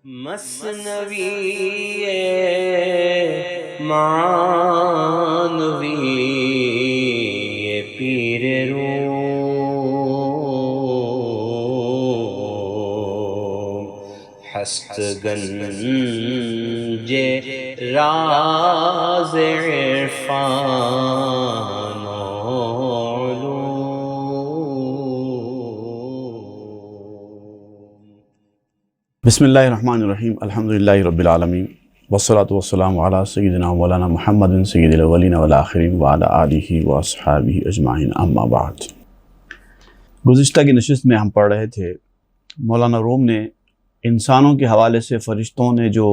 مثنوی معنوی پیر روم ہست گنج راز عرفان و علوم۔ بسم اللہ الرحمن الرحیم، الحمدللہ رب العالمین، والصلاة والسلام علی سیدنا مولانا محمد سید الاولین والآخرین وعلی آلہ واصحابہ اجمعین، اما بعد۔ گزشتہ کی نشست میں ہم پڑھ رہے تھے مولانا روم نے انسانوں کے حوالے سے فرشتوں نے جو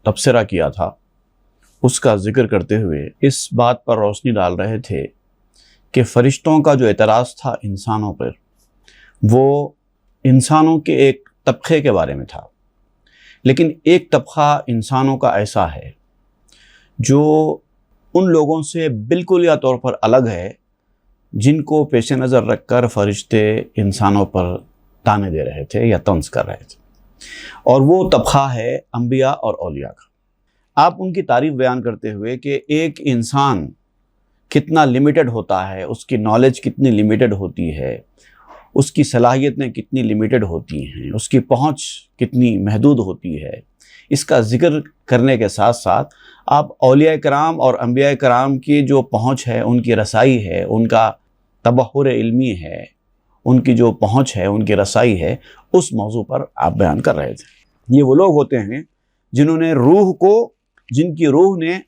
تبصرہ کیا تھا اس کا ذکر کرتے ہوئے اس بات پر روشنی ڈال رہے تھے کہ فرشتوں کا جو اعتراض تھا انسانوں پر، وہ انسانوں کے ایک طبقے کے بارے میں تھا، لیکن ایک طبقہ انسانوں کا ایسا ہے جو ان لوگوں سے بالکل یا طور پر الگ ہے جن کو پیش نظر رکھ کر فرشتے انسانوں پر تانے دے رہے تھے یا طنز کر رہے تھے، اور وہ طبقہ ہے انبیاء اور اولیاء کا۔ آپ ان کی تعریف بیان کرتے ہوئے کہ ایک انسان کتنا لیمیٹڈ ہوتا ہے، اس کی نالج کتنی لیمیٹڈ ہوتی ہے، اس کی صلاحیتیں کتنی لیمیٹڈ ہوتی ہیں، اس کی پہنچ کتنی محدود ہوتی ہے، اس کا ذکر کرنے کے ساتھ ساتھ آپ اولیاء کرام اور انبیاء کرام کی جو پہنچ ہے، ان کی رسائی ہے، ان کا تبحر علمی ہے، ان کی جو پہنچ ہے، ان کی رسائی ہے، اس موضوع پر آپ بیان کر رہے تھے۔ یہ وہ لوگ ہوتے ہیں جنہوں نے جن کی روح نے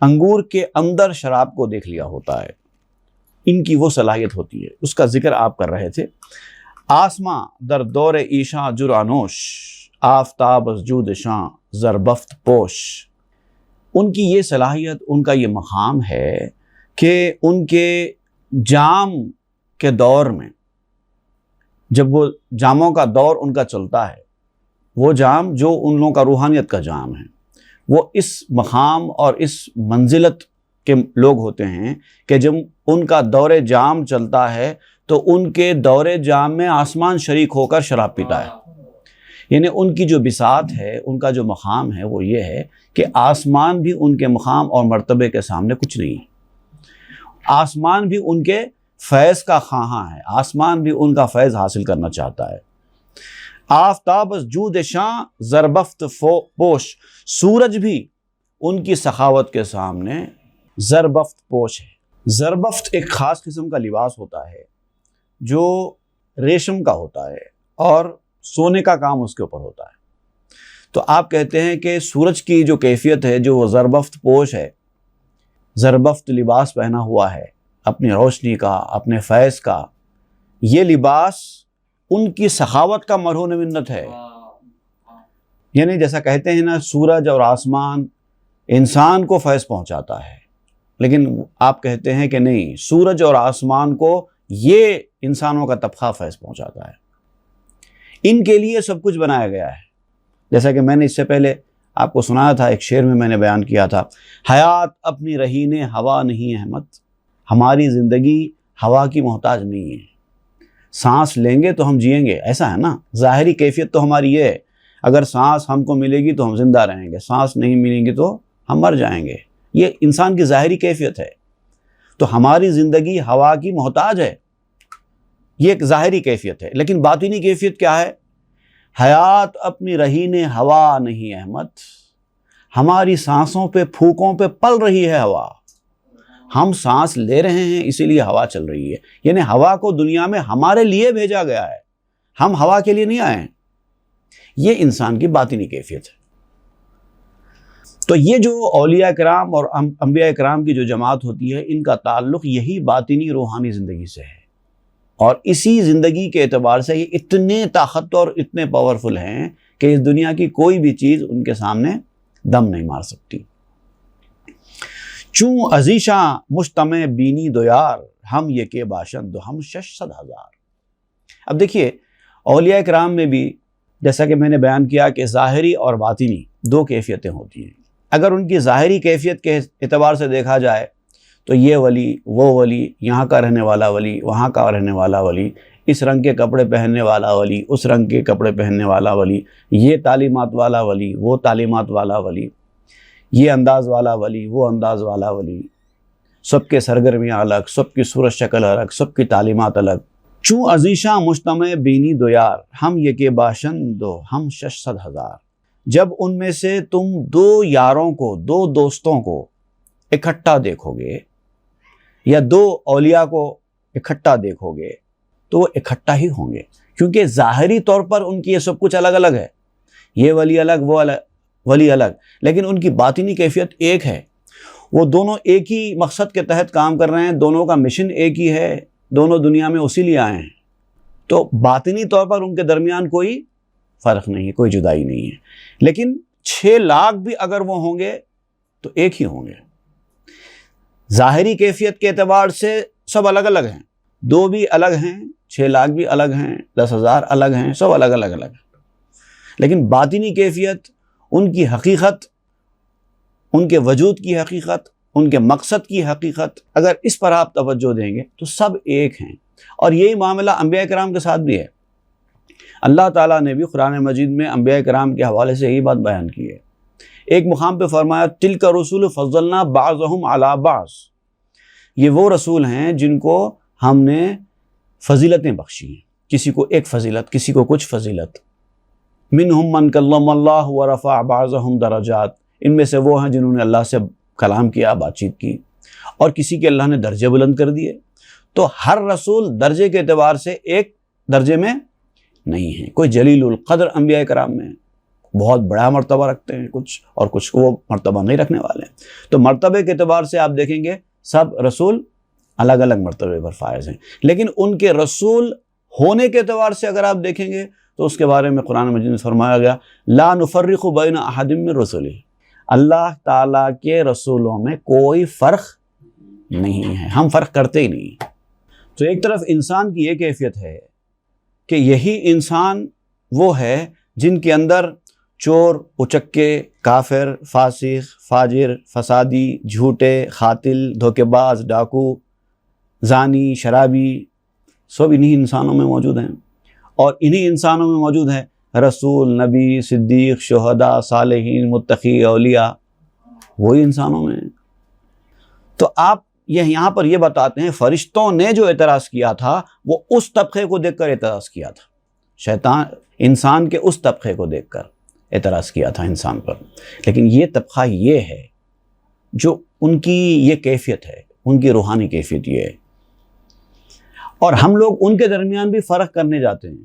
انگور کے اندر شراب کو دیکھ لیا ہوتا ہے، ان کی وہ صلاحیت ہوتی ہے، اس کا ذکر آپ کر رہے تھے۔ آسماں در دور ایشاں جرانوش، آفتاب از جود شاں زربفت پوش۔ ان کی یہ صلاحیت، ان کا یہ مقام ہے کہ ان کے جام کے دور میں، جب وہ جاموں کا دور ان کا چلتا ہے، وہ جام جو ان لوگوں کا روحانیت کا جام ہے، وہ اس مقام اور اس منزلت کے لوگ ہوتے ہیں کہ جب ان کا دور جام چلتا ہے تو ان کے دور جام میں آسمان شریک ہو کر شراب پیتا ہے۔ یعنی ان کی جو بساط ہے، ان کا جو مقام ہے، وہ یہ ہے کہ آسمان بھی ان کے مقام اور مرتبے کے سامنے کچھ نہیں ہے۔ آسمان بھی ان کے فیض کا خواہاں ہے، آسمان بھی ان کا فیض حاصل کرنا چاہتا ہے۔ آفتاب از جود شاں زربفت پوش، سورج بھی ان کی سخاوت کے سامنے زربفت پوش ہے۔ زربفت ایک خاص قسم کا لباس ہوتا ہے جو ریشم کا ہوتا ہے اور سونے کا کام اس کے اوپر ہوتا ہے۔ تو آپ کہتے ہیں کہ سورج کی جو کیفیت ہے، جو وہ زربفت پوش ہے، زربفت لباس پہنا ہوا ہے اپنی روشنی کا، اپنے فیض کا، یہ لباس ان کی سخاوت کا مرہون منت ہے۔ یعنی جیسا کہتے ہیں نا، سورج اور آسمان انسان کو فیض پہنچاتا ہے، لیکن آپ کہتے ہیں کہ نہیں، سورج اور آسمان کو یہ انسانوں کا طبقہ فیض پہنچاتا ہے۔ ان کے لیے سب کچھ بنایا گیا ہے، جیسا کہ میں نے اس سے پہلے آپ کو سنایا تھا، ایک شعر میں نے بیان کیا تھا، حیات اپنی رہین ہوا نہیں احمد، ہماری زندگی ہوا کی محتاج نہیں ہے۔ سانس لیں گے تو ہم جئیں گے، ایسا ہے نا، ظاہری کیفیت تو ہماری یہ ہے، اگر سانس ہم کو ملے گی تو ہم زندہ رہیں گے، سانس نہیں ملیں گی تو ہم مر جائیں گے، یہ انسان کی ظاہری کیفیت ہے۔ تو ہماری زندگی ہوا کی محتاج ہے، یہ ایک ظاہری کیفیت ہے، لیکن باطنی کیفیت کیا ہے؟ حیات اپنی رہین ہوا نہیں احمد، ہماری سانسوں پہ، پھونکوں پہ پل رہی ہے ہوا، ہم سانس لے رہے ہیں اسی لیے ہوا چل رہی ہے۔ یعنی ہوا کو دنیا میں ہمارے لیے بھیجا گیا ہے، ہم ہوا کے لیے نہیں آئے ہیں۔ یہ انسان کی باطنی کیفیت ہے۔ تو یہ جو اولیاء کرام اور انبیاء کرام کی جو جماعت ہوتی ہے، ان کا تعلق یہی باطنی روحانی زندگی سے ہے، اور اسی زندگی کے اعتبار سے یہ اتنے طاقتور اور اتنے پاورفل ہیں کہ اس دنیا کی کوئی بھی چیز ان کے سامنے دم نہیں مار سکتی۔ چون عزیشاں مجتمع بینی دو یار، ہم یہ کے باشند ہم 600,000۔ اب دیکھیے، اولیاء کرام میں بھی جیسا کہ میں نے بیان کیا کہ ظاہری اور باطنی دو کیفیتیں ہوتی ہیں۔ اگر ان کی ظاہری کیفیت کے اعتبار سے دیکھا جائے تو یہ ولی، وہ ولی، یہاں کا رہنے والا ولی، وہاں کا رہنے والا ولی، اس رنگ کے کپڑے پہننے والا ولی، اس رنگ کے کپڑے پہننے والا ولی، یہ تعلیمات والا ولی، وہ تعلیمات والا ولی، یہ انداز والا ولی، وہ انداز والا ولی، سب کے سرگرمیاں الگ، سب کی صورت شکل الگ، سب کی تعلیمات الگ۔ چوں عزیشاں مجتمع بینی دو یار، ہم یکے باشن دو ہم 600,000۔ جب ان میں سے تم دو یاروں کو، دو دوستوں کو اکٹھا دیکھو گے یا دو اولیاء کو اکٹھا دیکھو گے تو وہ اکٹھا ہی ہوں گے، کیونکہ ظاہری طور پر ان کی یہ سب کچھ الگ الگ ہے، یہ ولی الگ، وہ ولی الگ، لیکن ان کی باطنی کیفیت ایک ہے۔ وہ دونوں ایک ہی مقصد کے تحت کام کر رہے ہیں، دونوں کا مشن ایک ہی ہے، دونوں دنیا میں اسی لیے آئے ہیں، تو باطنی طور پر ان کے درمیان کوئی فرق نہیں ہے، کوئی جدائی نہیں ہے۔ لیکن 6 لاکھ بھی اگر وہ ہوں گے تو ایک ہی ہوں گے۔ ظاہری کیفیت کے اعتبار سے سب الگ الگ ہیں، 2 بھی الگ ہیں، 6 لاکھ بھی الگ ہیں، 10,000 الگ ہیں، سب الگ الگ الگ ہیں، لیکن باطنی کیفیت، ان کی حقیقت، ان کے وجود کی حقیقت، ان کے مقصد کی حقیقت، اگر اس پر آپ توجہ دیں گے تو سب ایک ہیں۔ اور یہی معاملہ انبیاء کرام کے ساتھ بھی ہے۔ اللہ تعالیٰ نے بھی قرآن مجید میں انبیاء کرام کے حوالے سے یہی بات بیان کی ہے۔ ایک مقام پہ فرمایا تلک رسول فضلنا بعضهم علی بعض، یہ وہ رسول ہیں جن کو ہم نے فضیلتیں بخشی ہیں، کسی کو ایک فضیلت، کسی کو کچھ فضیلت۔ منہم من کلم اللہ ورفع بعضهم درجات، ان میں سے وہ ہیں جنہوں نے اللہ سے کلام کیا، بات چیت کی، اور کسی کے اللہ نے درجے بلند کر دیے۔ تو ہر رسول درجے کے اعتبار سے ایک درجے میں نہیں ہے، کوئی جلیل القدر انبیاء کرام میں بہت بڑا مرتبہ رکھتے ہیں کچھ، اور کچھ کو وہ مرتبہ نہیں رکھنے والے ہیں۔ تو مرتبے کے اعتبار سے آپ دیکھیں گے سب رسول الگ الگ مرتبے پر فائز ہیں، لیکن ان کے رسول ہونے کے اعتبار سے اگر آپ دیکھیں گے تو اس کے بارے میں قرآن مجید میں فرمایا گیا لا نفرق بین احد من رسلہ، اللہ تعالیٰ کے رسولوں میں کوئی فرق نہیں ہے، ہم فرق کرتے ہی نہیں۔ تو ایک طرف انسان کی یہ کیفیت ہے کہ یہی انسان وہ ہے جن کے اندر چور، اچکے، کافر، فاسق، فاجر، فسادی، جھوٹے، قاتل، دھوکے باز، ڈاکو، زانی، شرابی، سب انہی انسانوں میں موجود ہیں، اور انہی انسانوں میں موجود ہیں رسول، نبی، صدیق، شہداء، صالحین، متقی، اولیاء، وہی انسانوں میں ہیں۔ تو آپ یہاں پر یہ بتاتے ہیں فرشتوں نے جو اعتراض کیا تھا وہ اس طبقے کو دیکھ کر اعتراض کیا تھا، شیطان انسان کے اس طبقے کو دیکھ کر اعتراض کیا تھا انسان پر، لیکن یہ طبقہ یہ ہے جو ان کی یہ کیفیت ہے، ان کی روحانی کیفیت یہ ہے۔ اور ہم لوگ ان کے درمیان بھی فرق کرنے جاتے ہیں،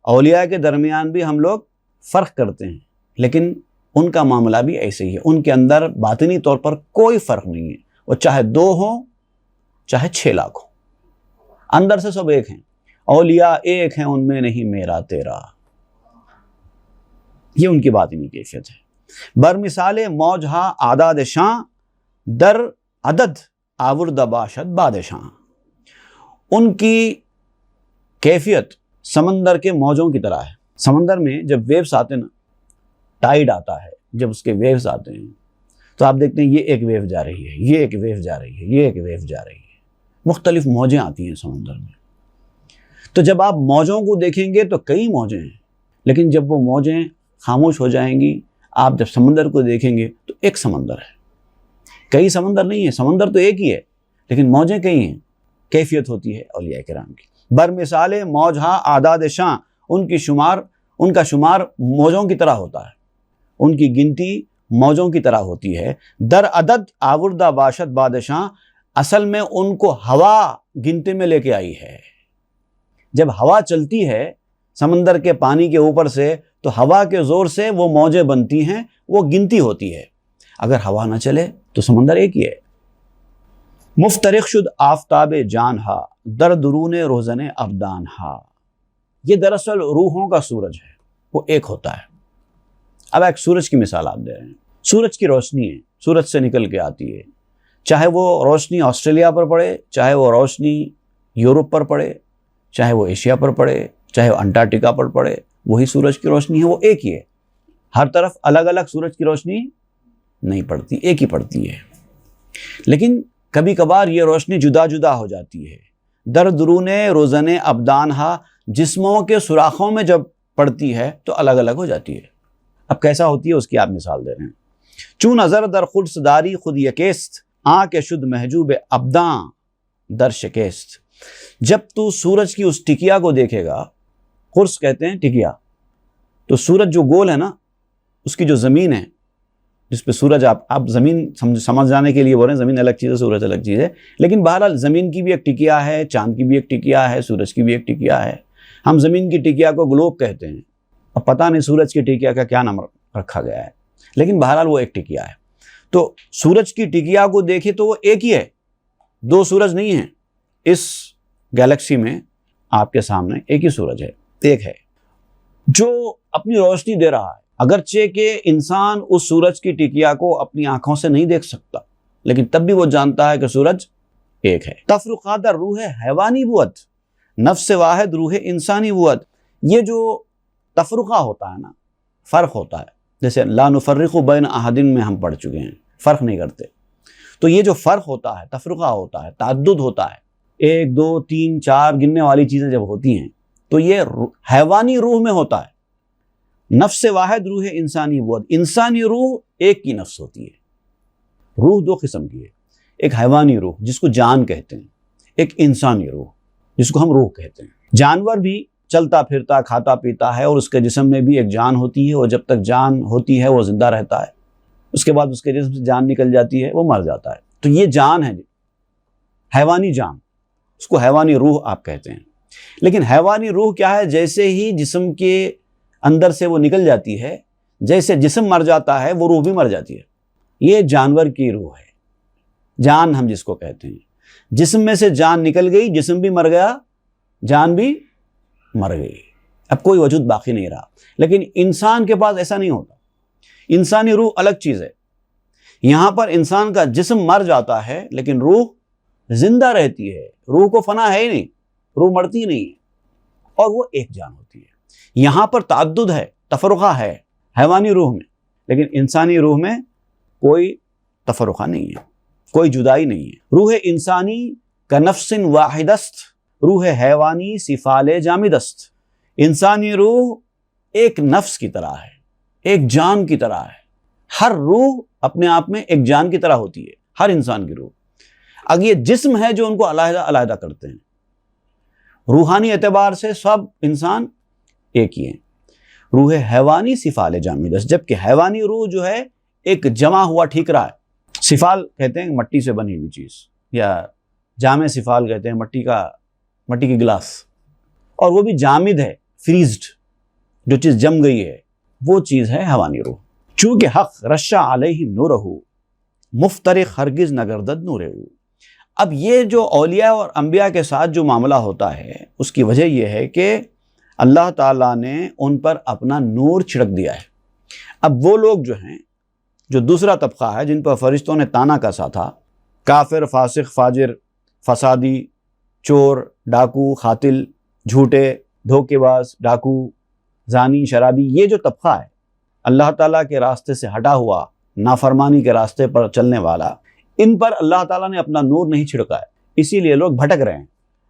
اولیاء کے درمیان بھی ہم لوگ فرق کرتے ہیں، لیکن ان کا معاملہ بھی ایسے ہی ہے، ان کے اندر باطنی طور پر کوئی فرق نہیں ہے، وہ چاہے 2 ہوں چاہے 6 لاکھ ہوں، اندر سے سب ایک ہیں، اولیاء ایک ہیں، ان میں نہیں میرا تیرا، یہ ان کی باطنی کیفیت ہے۔ بر مثال موج ہا آداد شاں در عدد آورد باشد بادشاں، ان کی کیفیت سمندر کے موجوں کی طرح ہے۔ سمندر میں جب ویوز آتے ہیں نا، ٹائیڈ آتا ہے، جب اس کے ویوز آتے ہیں تو آپ دیکھتے ہیں یہ ایک ویو جا رہی ہے، یہ ایک ویو جا رہی ہے، یہ ایک ویو جا رہی ہے، مختلف موجیں آتی ہیں سمندر میں۔ تو جب آپ موجوں کو دیکھیں گے تو کئی موجیں ہیں، لیکن جب وہ موجیں خاموش ہو جائیں گی، آپ جب سمندر کو دیکھیں گے تو ایک سمندر ہے، کئی سمندر نہیں ہے، سمندر تو ایک ہی ہے لیکن موجیں کئی ہیں۔ کیفیت ہوتی ہے اولیاء کرام کی۔ بر مثال موج ہا آداد شاں، ان کا شمار موجوں کی طرح ہوتا ہے، ان کی گنتی موجوں کی طرح ہوتی ہے۔ در عدد آوردہ باشد بادشاں، اصل میں ان کو ہوا گنتی میں لے کے آئی ہے۔ جب ہوا چلتی ہے سمندر کے پانی کے اوپر سے تو ہوا کے زور سے وہ موجیں بنتی ہیں، وہ گنتی ہوتی ہے۔ اگر ہوا نہ چلے تو سمندر ایک ہی ہے۔ مفترق شد آفتاب جان ہا، در درون روزن ابدان ہا، یہ دراصل روحوں کا سورج ہے، وہ ایک ہوتا ہے۔ اب ایک سورج کی مثال آپ دے رہے ہیں، سورج کی روشنی ہے، سورج سے نکل کے آتی ہے، چاہے وہ روشنی آسٹریلیا پر پڑے، چاہے وہ روشنی یورپ پر پڑے، چاہے وہ ایشیا پر پڑے، چاہے وہ انٹارکٹیکا پر پڑے، وہی سورج کی روشنی ہے، وہ ایک ہی ہے۔ ہر طرف الگ الگ سورج کی روشنی نہیں پڑتی، ایک ہی پڑتی ہے۔ لیکن کبھی کبھار یہ روشنی جدا جدا ہو جاتی ہے، در درون روزن ابدان ہا، جسموں کے سوراخوں میں جب پڑتی ہے تو الگ الگ ہو جاتی ہے۔ اب کیسا ہوتی ہے اس کی آپ مثال دے رہے ہیں۔ چون نظر در خلص داری خود یکیست، آنکھ شد محجوب ابداں در شکست۔ جب تو سورج کی اس ٹکیا کو دیکھے گا، قرص کہتے ہیں ٹکیا، تو سورج جو گول ہے نا، اس کی جو زمین ہے جس پہ سورج، آپ زمین سمجھ جانے کے لیے بول رہے ہیں، زمین الگ چیز ہے، سورج الگ چیز ہے، لیکن بہرحال زمین کی بھی ایک ٹکیا ہے، چاند کی بھی ایک ٹکیا ہے، سورج کی بھی ایک ٹکیا ہے۔ ہم زمین کی ٹکیا کو گلوب کہتے ہیں، اب پتہ نہیں سورج کی ٹکیا کا کیا نام رکھا گیا ہے، لیکن بہرحال وہ ایک ٹکیا ہے۔ تو سورج کی ٹکیا کو دیکھیں تو وہ ایک ہی ہے، دو سورج نہیں ہیں۔ اس گیلیکسی میں آپ کے سامنے ایک ہی سورج ہے، ایک ہے جو اپنی روشنی دے رہا ہے، اگرچہ کہ انسان اس سورج کی ٹکیا کو اپنی آنکھوں سے نہیں دیکھ سکتا، لیکن تب بھی وہ جانتا ہے کہ سورج ایک ہے۔ تفرقہ در روح حیوانی بود، نفس واحد روح انسانی بود۔ یہ جو تفرقہ ہوتا ہے نا، فرق ہوتا ہے، جیسے لا نفرق بین احد میں ہم پڑھ چکے ہیں، فرق نہیں کرتے۔ تو یہ جو فرق ہوتا ہے، تفرقہ ہوتا ہے، تعدد ہوتا ہے، 1 2 3 4 گننے والی چیزیں جب ہوتی ہیں تو یہ حیوانی روح میں ہوتا ہے۔ نفس واحد روح انسانی بود، انسانی روح ایک کی نفس ہوتی ہے۔ روح دو قسم کی ہے، ایک حیوانی روح جس کو جان کہتے ہیں، ایک انسانی روح جس کو ہم روح کہتے ہیں۔ جانور بھی چلتا پھرتا کھاتا پیتا ہے اور اس کے جسم میں بھی ایک جان ہوتی ہے، اور جب تک جان ہوتی ہے وہ زندہ رہتا ہے، اس کے بعد اس کے جسم سے جان نکل جاتی ہے، وہ مر جاتا ہے۔ تو یہ جان ہے، حیوانی جان، اس کو حیوانی روح آپ کہتے ہیں۔ لیکن حیوانی روح کیا ہے؟ جیسے ہی جسم کے اندر سے وہ نکل جاتی ہے، جیسے جسم مر جاتا ہے وہ روح بھی مر جاتی ہے۔ یہ جانور کی روح ہے، جان ہم جس کو کہتے ہیں۔ جسم میں سے جان نکل گئی، جسم بھی مر گیا، جان بھی مر گئی، اب کوئی وجود باقی نہیں رہا۔ لیکن انسان کے پاس ایسا نہیں ہوتا، انسانی روح الگ چیز ہے۔ یہاں پر انسان کا جسم مر جاتا ہے لیکن روح زندہ رہتی ہے، روح کو فنا ہے ہی نہیں، روح مرتی نہیں ہے، اور وہ ایک جان ہوتی ہے۔ یہاں پر تعدد ہے، تفرقہ ہے حیوانی روح میں، لیکن انسانی روح میں کوئی تفرقہ نہیں ہے، کوئی جدائی نہیں ہے۔ روح انسانی کا نفس واحد است، روح حیوانی صفال جامد است۔ انسانی روح ایک نفس کی طرح ہے، ایک جان کی طرح ہے۔ ہر روح اپنے آپ میں ایک جان کی طرح ہوتی ہے، ہر انسان کی روح۔ اب یہ جسم ہے جو ان کو علیحدہ علیحدہ کرتے ہیں۔ روحانی اعتبار سے سب انسان ایک ہی ہیں۔ روح حیوانی صفال جامد است، جبکہ حیوانی روح جو ہے ایک جمع ہوا ٹھیکرا ہے۔ صفال کہتے ہیں مٹی سے بنی ہوئی چیز، یا جامع صفال کہتے ہیں مٹی کی گلاس، اور وہ بھی جامد ہے، فریزڈ، جو چیز جم گئی ہے وہ چیز ہے حیوانی روح۔ چونکہ حق رشا علیہم نورہ مفترق ہرگز نگردد نورہ۔ اب یہ جو اولیاء اور انبیاء کے ساتھ جو معاملہ ہوتا ہے اس کی وجہ یہ ہے کہ اللہ تعالیٰ نے ان پر اپنا نور چھڑک دیا ہے۔ اب وہ لوگ جو ہیں، جو دوسرا طبقہ ہے جن پر فرشتوں نے تانا کسا تھا، کافر، فاسق، فاجر، فسادی، چور، ڈاکو، قاتل، جھوٹے، دھوکے باز، ڈاکو، زانی، شرابی، یہ جو طبقہ ہے اللہ تعالیٰ کے راستے سے ہٹا ہوا، نافرمانی کے راستے پر چلنے والا، ان پر اللہ تعالیٰ نے اپنا نور نہیں چھڑکا ہے، اسی لیے لوگ بھٹک رہے ہیں،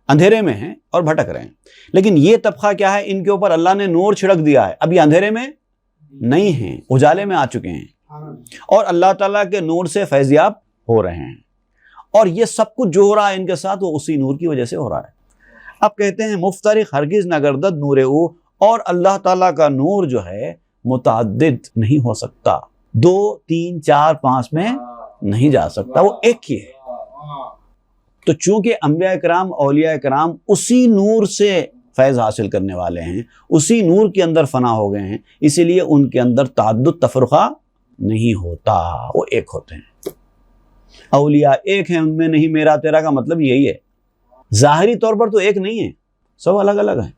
اندھیرے میں ہیں اور بھٹک رہے ہیں۔ لیکن یہ طبقہ کیا ہے؟ ان کے اوپر اللہ نے نور چھڑک دیا ہے، اب یہ اندھیرے میں نہیں ہیں، اجالے میں آ چکے ہیں، اور اللہ تعالیٰ کے نور سے فیضیاب ہو رہے ہیں۔ اور یہ سب کچھ جو ہو رہا ہے ان کے ساتھ وہ اسی نور کی وجہ سے ہو رہا ہے۔ اب کہتے ہیں مفترق ہرگز نگردد نور او، اور اللہ تعالیٰ کا نور جو ہے متعدد نہیں ہو سکتا، 2 3 4 5 میں نہیں جا سکتا، وہ ایک ہی ہے۔ تو چونکہ انبیاء کرام، اولیاء کرام اسی نور سے فیض حاصل کرنے والے ہیں، اسی نور کے اندر فنا ہو گئے ہیں، اسی لیے ان کے اندر تعدد تفرقہ نہیں ہوتا، وہ ایک ہوتے ہیں۔ اولیاء ایک ہیں، ان میں نہیں میرا تیرا کا مطلب یہی ہے۔ ظاہری طور پر تو ایک نہیں ہے، سب الگ الگ ہیں۔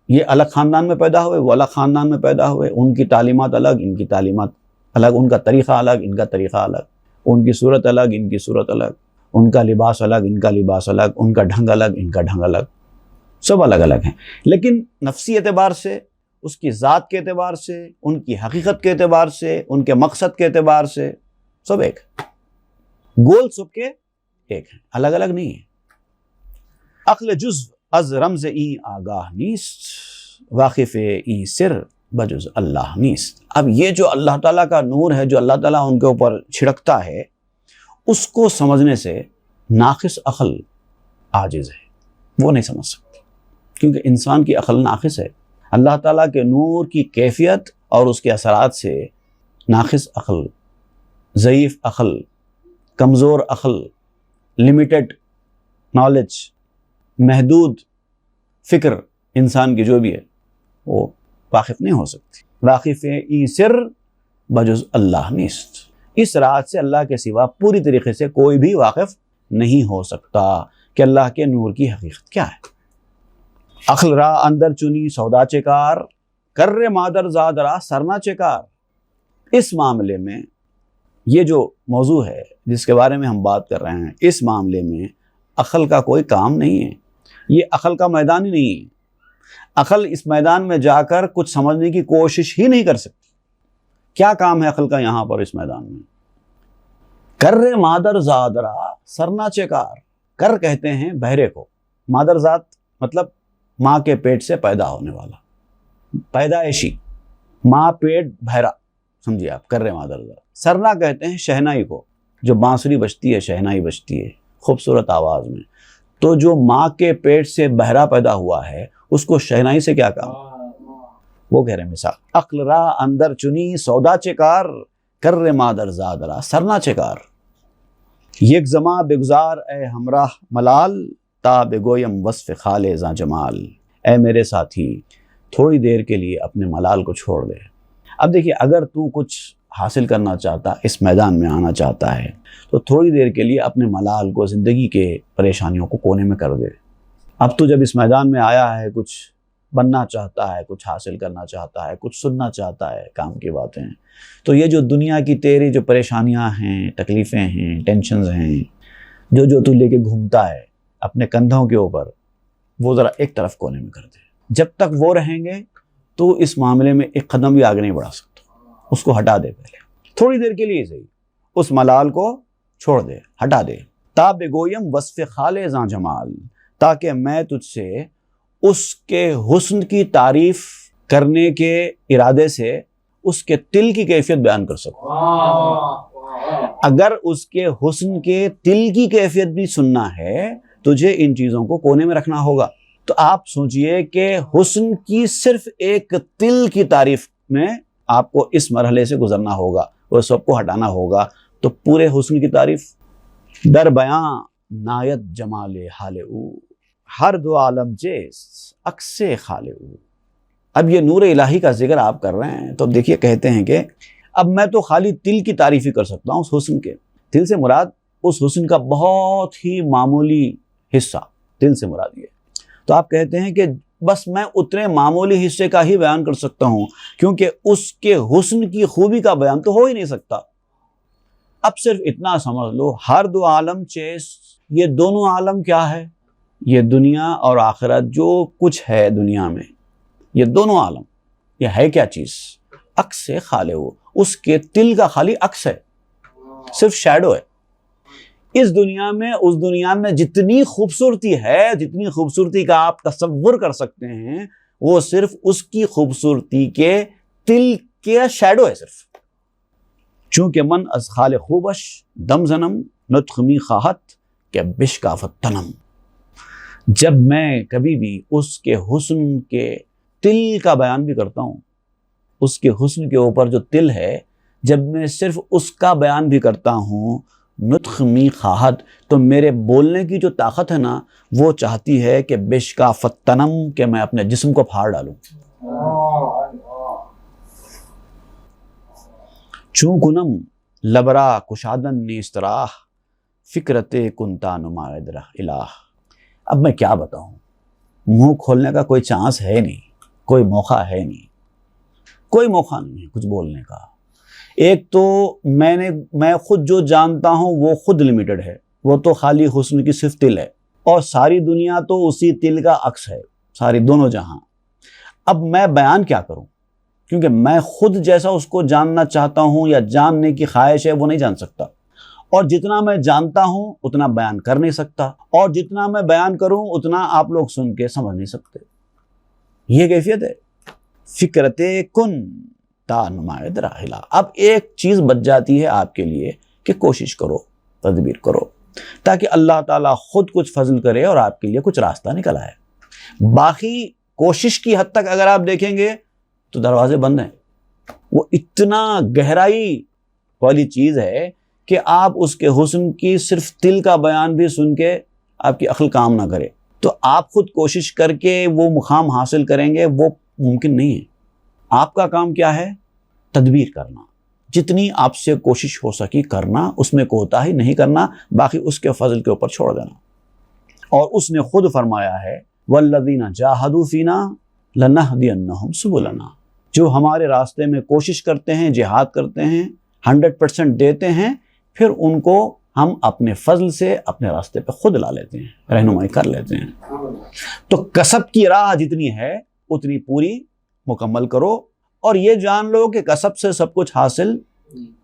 یہ الگ خاندان میں پیدا ہوئے، وہ الگ خاندان میں پیدا ہوئے، ان کی تعلیمات الگ، ان کی تعلیمات الگ، ان کا طریقہ الگ، ان کا طریقہ الگ، ان کی صورت الگ، ان کی صورت الگ، ان کا لباس الگ، ان کا لباس الگ، ان کا ڈھنگ الگ، ان کا ڈھنگ الگ، سب الگ الگ ہیں۔ لیکن نفسی اعتبار سے، اس کی ذات کے اعتبار سے، ان کی حقیقت کے اعتبار سے، ان کے مقصد کے اعتبار سے سب ایک، گول سب کے ایک ہیں، الگ الگ نہیں ہیں۔ عقل جز از رمز ای آگاہ نیست، واقف ای سر بجز اللہ نیست۔ اب یہ جو اللہ تعالیٰ کا نور ہے، جو اللہ تعالیٰ ان کے اوپر چھڑکتا ہے، اس کو سمجھنے سے ناقص عقل عاجز ہے، وہ نہیں سمجھ سکتی، کیونکہ انسان کی عقل ناقص ہے۔ اللہ تعالیٰ کے نور کی کیفیت اور اس کے اثرات سے ناقص عقل، ضعیف عقل، کمزور عقل، لمیٹڈ نالج، محدود فکر انسان کی جو بھی ہے وہ واقف نہیں ہو سکتی۔ واقف ای سر بجز اللہ نیست، اس رات سے اللہ کے سوا پوری طریقے سے کوئی بھی واقف نہیں ہو سکتا کہ اللہ کے نور کی حقیقت کیا ہے۔ عقل را اندر چنی سودا چکار، کر مادر زاد را سرنا چکار۔ اس معاملے میں یہ جو موضوع ہے جس کے بارے میں ہم بات کر رہے ہیں، اس معاملے میں عقل کا کوئی کام نہیں ہے، یہ عقل کا میدان ہی نہیں ہے۔ عقل اس میدان میں جا کر کچھ سمجھنے کی کوشش ہی نہیں کر سکتی۔ کیا کام ہے عقل کا یہاں پر اس میدان میں؟ کر مادر زاد را سرنا چکار۔ کر کہتے ہیں بہرے کو، مادر ذات مطلب ماں کے پیٹ سے پیدا ہونے والا، پیدائشی، ماں پیٹ بہرا، سمجھیے آپ، کر مادر ذات۔ سرنا کہتے ہیں شہنائی کو، جو بانسری بجتی ہے، شہنائی بجتی ہے خوبصورت آواز میں، تو جو ماں کے پیٹ سے بہرا پیدا ہوا ہے اس کو شہنائی سے کیا کام؟ وہ کہہ رہے ہیں مثال، عقل را اندر چنی سودا چکار، کر مادر زاد را سرنا چکار۔ یک زماں بگزار اے ہمراہ ملال، تا بگویم وصف خال زاں جمال۔ اے میرے ساتھی تھوڑی دیر کے لیے اپنے ملال کو چھوڑ دے۔ اب دیکھیے، اگر تو کچھ حاصل کرنا چاہتا، اس میدان میں آنا چاہتا ہے، تو تھوڑی دیر کے لیے اپنے ملال کو، زندگی کے پریشانیوں کو کونے میں کر دے۔ اب تو جب اس میدان میں آیا ہے، کچھ بننا چاہتا ہے، کچھ حاصل کرنا چاہتا ہے، کچھ سننا چاہتا ہے کام کی باتیں، تو یہ جو دنیا کی تیری جو پریشانیاں ہیں، تکلیفیں ہیں، ٹینشنز ہیں، جو تو لے کے گھومتا ہے اپنے کندھوں کے اوپر، وہ ذرا ایک طرف کونے میں کر دے۔ جب تک وہ رہیں گے تو اس معاملے میں ایک قدم بھی آگے نہیں بڑھا سکتا۔ اس کو ہٹا دے، پہلے تھوڑی دیر کے لیے صحیح، اس ملال کو چھوڑ دے، ہٹا دے۔ تا بگویم وصف خال زاں جمال، تاکہ میں تجھ سے اس کے حسن کی تعریف کرنے کے ارادے سے اس کے تل کی کیفیت بیان کر سکوں۔ اگر اس کے حسن کے تل کی کیفیت بھی سننا ہے، تجھے ان چیزوں کو کونے میں رکھنا ہوگا۔ تو آپ سوچئے کہ حسن کی صرف ایک تل کی تعریف میں آپ کو اس مرحلے سے گزرنا ہوگا، وہ سب کو ہٹانا ہوگا، تو پورے حسن کی تعریف۔ در بیاں نایت جمال حال او، ہر دو عالم جیس عکس خال او۔ اب یہ نور الہی کا ذکر آپ کر رہے ہیں، تو اب دیکھیے کہتے ہیں کہ اب میں تو خالی تل کی تعریف ہی کر سکتا ہوں اس حسن کے۔ تل سے مراد اس حسن کا بہت ہی معمولی حصہ، تل سے مراد یہ۔ تو آپ کہتے ہیں کہ بس میں اتنے معمولی حصے کا ہی بیان کر سکتا ہوں، کیونکہ اس کے حسن کی خوبی کا بیان تو ہو ہی نہیں سکتا۔ اب صرف اتنا سمجھ لو، ہر دو عالم چیس، یہ دونوں عالم کیا ہے؟ یہ دنیا اور آخرت جو کچھ ہے دنیا میں، یہ دونوں عالم، یہ ہے کیا چیز؟ عکس خالے ہو، اس کے تل کا خالی عکس ہے، صرف شیڈو ہے۔ اس دنیا میں، اس دنیا میں جتنی خوبصورتی ہے، جتنی خوبصورتی کا آپ تصور کر سکتے ہیں، وہ صرف اس کی خوبصورتی کے تل کے شیڈو ہے صرف۔ چونکہ من از خال خوبش دم زنم، نطق می خواہت کہ بشکافت تنم۔ جب میں کبھی بھی اس کے حسن کے تل کا بیان بھی کرتا ہوں، اس کے حسن کے اوپر جو تل ہے، جب میں صرف اس کا بیان بھی کرتا ہوں، نطق می خواہت، تو میرے بولنے کی جو طاقت ہے نا، وہ چاہتی ہے کہ بشکافت تنم، کہ میں اپنے جسم کو پھاڑ ڈالوں۔ چون کنم لبرا کشادن نیست راہ، فکرت کنتا نمائد رہ الہ۔ اب میں کیا بتاؤں، منہ کھولنے کا کوئی چانس ہے نہیں، کوئی موقع ہے نہیں، کوئی موقع نہیں ہے کچھ بولنے کا۔ ایک تو میں خود جو جانتا ہوں وہ خود لمیٹڈ ہے، وہ تو خالی حسن کی صرف تل ہے، اور ساری دنیا تو اسی تل کا عکس ہے، ساری دونوں جہاں۔ اب میں بیان کیا کروں، کیونکہ میں خود جیسا اس کو جاننا چاہتا ہوں یا جاننے کی خواہش ہے وہ نہیں جان سکتا، اور جتنا میں جانتا ہوں اتنا بیان کر نہیں سکتا، اور جتنا میں بیان کروں اتنا آپ لوگ سن کے سمجھ نہیں سکتے۔ یہ کیفیت ہے فکرت کن تا نمائد راحلہ۔ اب ایک چیز بچ جاتی ہے آپ کے لیے کہ کوشش کرو، تدبیر کرو، تاکہ اللہ تعالیٰ خود کچھ فضل کرے اور آپ کے لیے کچھ راستہ نکل آئے۔ باقی کوشش کی حد تک اگر آپ دیکھیں گے تو دروازے بند ہیں۔ وہ اتنا گہرائی والی چیز ہے کہ آپ اس کے حسن کی صرف دل کا بیان بھی سن کے آپ کی عقل کام نہ کرے، تو آپ خود کوشش کر کے وہ مقام حاصل کریں گے، وہ ممکن نہیں ہے۔ آپ کا کام کیا ہے؟ تدبیر کرنا، جتنی آپ سے کوشش ہو سکی کرنا، اس میں کوتاہی نہیں کرنا، باقی اس کے فضل کے اوپر چھوڑ دینا۔ اور اس نے خود فرمایا ہے وَالَّذِينَ جَاهَدُوا فِينَا لَنَهْدِيَنَّهُمْ سُبُلَنَا، جو ہمارے راستے میں کوشش کرتے ہیں، جہاد کرتے ہیں، 100% دیتے ہیں، پھر ان کو ہم اپنے فضل سے اپنے راستے پہ خود لا لیتے ہیں، رہنمائی کر لیتے ہیں۔ تو کسب کی راہ جتنی ہے اتنی پوری مکمل کرو، اور یہ جان لو کہ کسب سے سب کچھ حاصل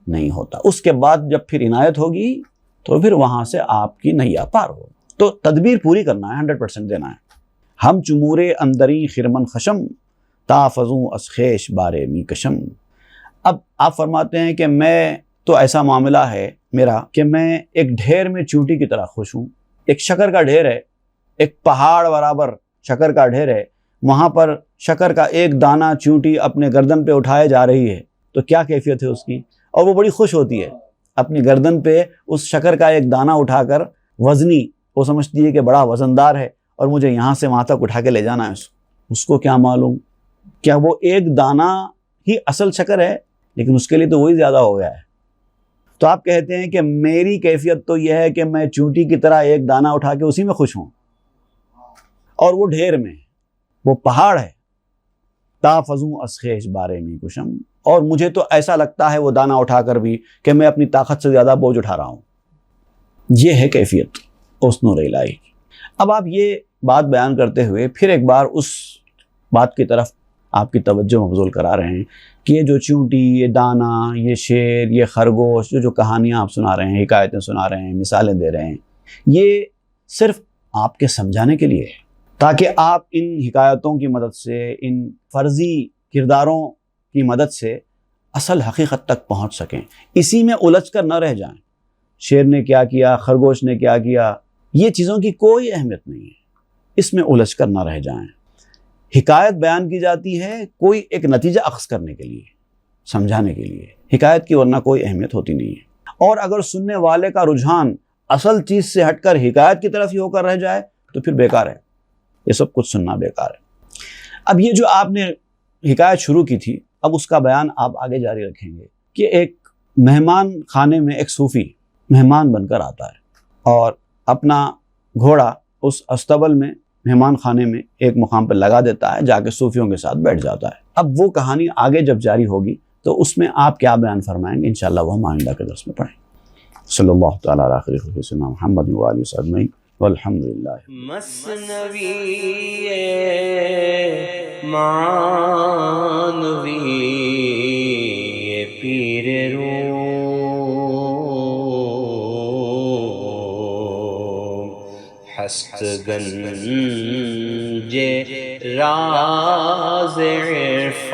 نہیں ہوتا، اس کے بعد جب پھر عنایت ہوگی تو پھر وہاں سے آپ کی نیا پار ہو۔ تو تدبیر پوری کرنا ہے، 100% دینا ہے۔ ہم چمورے اندری خرمن خشم تا فضوں از خیش بارے می کشم۔ اب آپ فرماتے ہیں کہ میں تو ایسا معاملہ ہے میرا کہ میں ایک ڈھیر میں چونٹی کی طرح خوش ہوں۔ ایک شکر کا ڈھیر ہے، ایک پہاڑ برابر شکر کا ڈھیر ہے، وہاں پر شکر کا ایک دانہ چونٹی اپنے گردن پہ اٹھائے جا رہی ہے، تو کیا کیفیت ہے اس کی؟ اور وہ بڑی خوش ہوتی ہے اپنی گردن پہ اس شکر کا ایک دانہ اٹھا کر، وزنی، وہ سمجھتی ہے کہ بڑا وزندار ہے اور مجھے یہاں سے وہاں تک اٹھا کے لے جانا ہے۔ اس کو کیا معلوم کیا وہ ایک دانہ ہی اصل شکر ہے، لیکن اس کے لیے تو وہی زیادہ ہو گیا ہے۔ تو آپ کہتے ہیں کہ میری کیفیت تو یہ ہے کہ میں چونٹی کی طرح ایک دانہ اٹھا کے اسی میں خوش ہوں، اور وہ ڈھیر میں، وہ پہاڑ ہے۔ تا فضوں از خیش بارے می کشم، اور مجھے تو ایسا لگتا ہے وہ دانہ اٹھا کر بھی کہ میں اپنی طاقت سے زیادہ بوجھ اٹھا رہا ہوں۔ یہ ہے کیفیت حسن و الہی۔ اب آپ یہ بات بیان کرتے ہوئے پھر ایک بار اس بات کی طرف آپ کی توجہ مبذول کرا رہے ہیں کہ یہ جو چونٹی، یہ دانہ، یہ شیر، یہ خرگوش، جو کہانیاں آپ سنا رہے ہیں، حکایتیں سنا رہے ہیں، مثالیں دے رہے ہیں، یہ صرف آپ کے سمجھانے کے لیے ہے، تاکہ آپ ان حکایتوں کی مدد سے، ان فرضی کرداروں کی مدد سے اصل حقیقت تک پہنچ سکیں، اسی میں الجھ کر نہ رہ جائیں۔ شیر نے کیا کیا، خرگوش نے کیا کیا، یہ چیزوں کی کوئی اہمیت نہیں ہے، اس میں الجھ کر نہ رہ جائیں۔ حکایت بیان کی جاتی ہے کوئی ایک نتیجہ اخذ کرنے کے لیے، سمجھانے کے لیے، حکایت کی ورنہ کوئی اہمیت ہوتی نہیں ہے۔ اور اگر سننے والے کا رجحان اصل چیز سے ہٹ کر حکایت کی طرف ہی ہو کر رہ جائے تو پھر بیکار ہے، یہ سب کچھ سننا بیکار ہے۔ اب یہ جو آپ نے حکایت شروع کی تھی، اب اس کا بیان آپ آگے جاری رکھیں گے کہ ایک مہمان خانے میں ایک صوفی مہمان بن کر آتا ہے اور اپنا گھوڑا اس استبل میں، مہمان خانے میں ایک مقام پر لگا دیتا ہے، جا کے صوفیوں کے ساتھ بیٹھ جاتا ہے۔ اب وہ کہانی آگے جب جاری ہوگی تو اس میں آپ کیا بیان فرمائیں گے، انشاءاللہ وہ ہم آئندہ کے درس میں پڑھیں گے۔ صلی اللہ تعالیٰ علی خیر خلق سیدنا محمد و آلہ وصحبہ اجمعین والحمدللہ۔ مثنوی معنوی پیر روم، ہست گنج راز عرفان